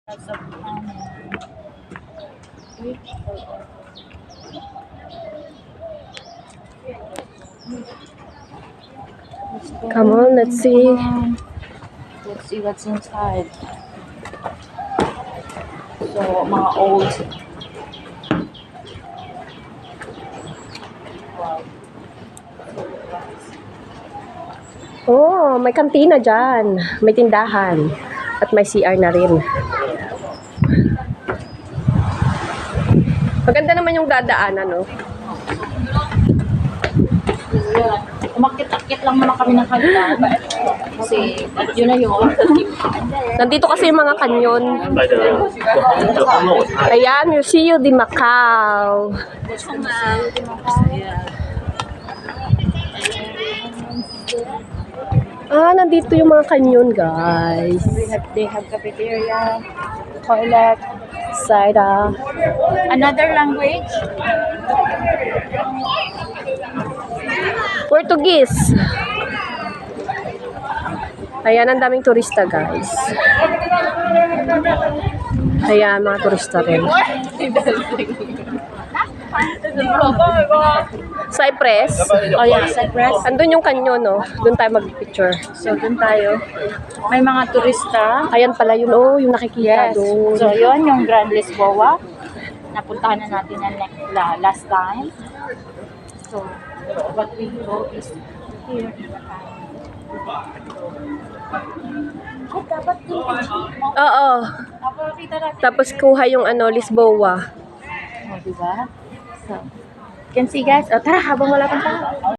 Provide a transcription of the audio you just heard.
Come on, let's see. Let's see what's inside. So, mga old. Wow. Oh, may kantina dyan. May tindahan. At may CR na rin. Maganda naman yung dadaanan, no? Yan. Umakit-akit lang naman kami ng hagdan. Kasi, yun na yun. Nandito kasi yung mga kanyon. Ayan, Museo de Macau. Ah, nandito yung mga kanyon, guys. They have cafeteria, toilet, Saida. another language. Portuguese. Ayan, ang daming turista, guys. Ayan, mga turista rin. Cypress. Oh yeah, Cyprus. Andun yung kanyon, no? Doon tayo mag-picture. So, dun tayo. May mga turista. Ayan pala yun, oh, yung nakikita Yes. doon. So, yun, yung Grand Lisboa. Napuntahan na natin na last time. So, what we go is here. Ay, dapat din. Oo. Napakita natin. Tapos kuha yung Lisboa. Oh, diba? So, you can see guys. Oh, tara, habang wala pang tao.